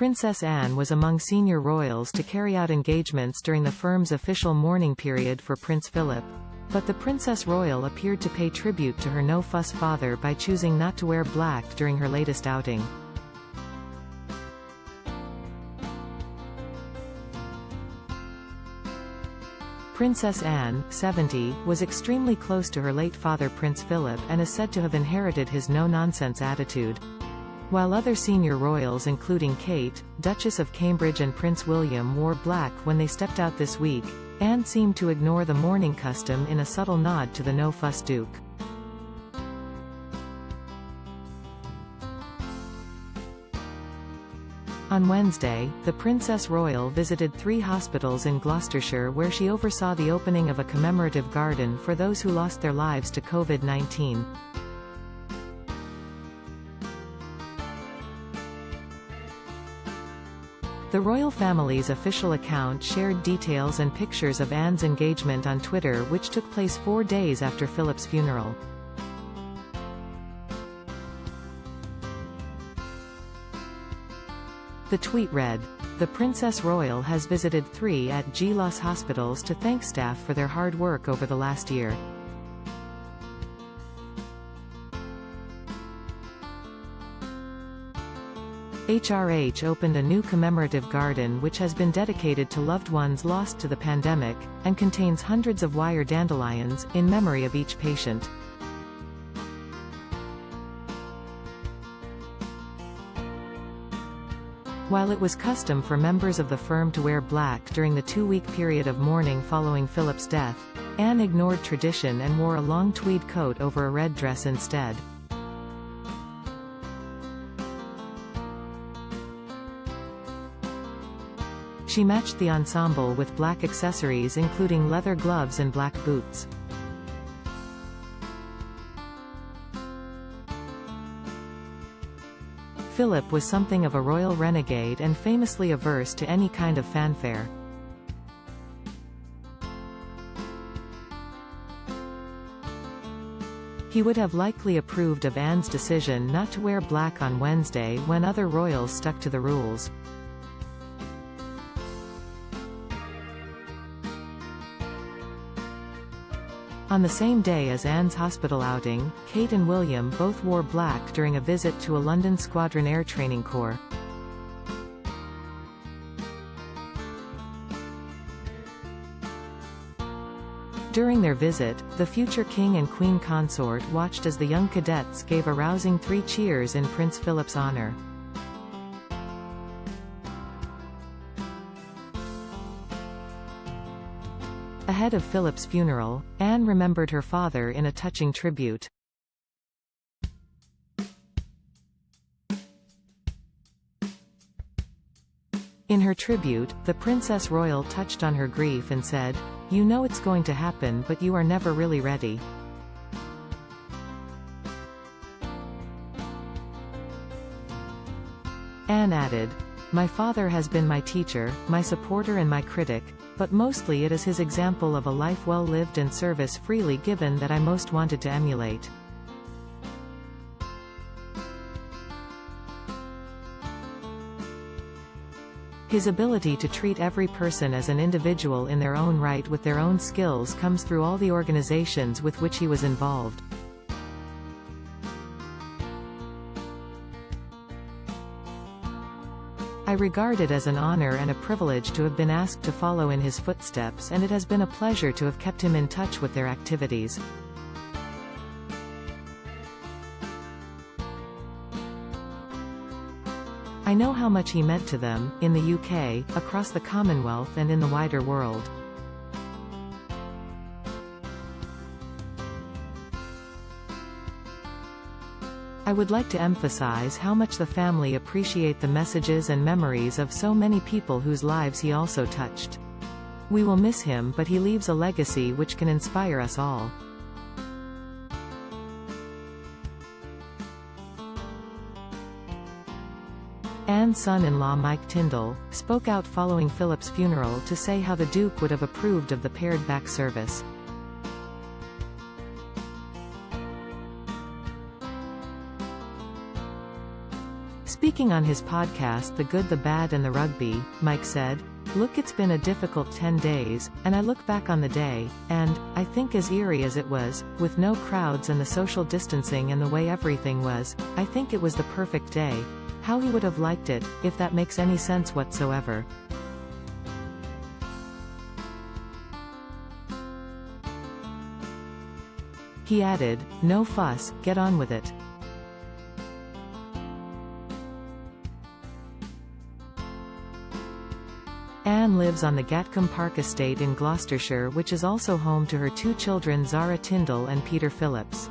Princess Anne was among senior royals to carry out engagements during the firm's official mourning period for Prince Philip. But the Princess Royal appeared to pay tribute to her no-fuss father by choosing not to wear black during her latest outing. Princess Anne, 70, was extremely close to her late father Prince Philip and is said to have inherited his no-nonsense attitude. While other senior royals including Kate, Duchess of Cambridge and Prince William wore black when they stepped out this week, Anne seemed to ignore the mourning custom in a subtle nod to the no-fuss Duke. On Wednesday, the Princess Royal visited 3 hospitals in Gloucestershire where she oversaw the opening of a commemorative garden for those who lost their lives to COVID-19. The royal family's official account shared details and pictures of Anne's engagement on Twitter, which took place 4 days after Philip's funeral. The tweet read, "The Princess Royal has visited 3 at GLOS hospitals to thank staff for their hard work over the last year. HRH opened a new commemorative garden which has been dedicated to loved ones lost to the pandemic, and contains hundreds of wire dandelions, in memory of each patient." While it was custom for members of the firm to wear black during the 2-week period of mourning following Philip's death, Anne ignored tradition and wore a long tweed coat over a red dress instead. She matched the ensemble with black accessories including leather gloves and black boots. Philip was something of a royal renegade and famously averse to any kind of fanfare. He would have likely approved of Anne's decision not to wear black on Wednesday when other royals stuck to the rules. On the same day as Anne's hospital outing, Kate and William both wore black during a visit to a London Squadron Air Training Corps. During their visit, the future King and Queen consort watched as the young cadets gave a rousing 3 cheers in Prince Philip's honor. Ahead of Philip's funeral, Anne remembered her father in a touching tribute. In her tribute, the Princess Royal touched on her grief and said, "You know it's going to happen, but you are never really ready." Anne added, "My father has been my teacher, my supporter and my critic, but mostly it is his example of a life well lived and service freely given that I most wanted to emulate." His ability to treat every person as an individual in their own right with their own skills comes through all the organizations with which he was involved. I regard it as an honor and a privilege to have been asked to follow in his footsteps, and it has been a pleasure to have kept him in touch with their activities. I know how much he meant to them, in the UK, across the Commonwealth and in the wider world. I would like to emphasize how much the family appreciate the messages and memories of so many people whose lives he also touched. We will miss him, but he leaves a legacy which can inspire us all. Anne's son-in-law Mike Tyndall spoke out following Philip's funeral to say how the Duke would have approved of the pared-back service. Speaking on his podcast The Good, the Bad and the Rugby, Mike said, "Look, it's been a difficult 10 days, and I look back on the day, and, I think as eerie as it was, with no crowds and the social distancing and the way everything was, I think it was the perfect day. How he would have liked it, if that makes any sense whatsoever." He added, "No fuss, get on with it." Anne lives on the Gatcombe Park estate in Gloucestershire, which is also home to her 2 children Zara Tyndall and Peter Phillips.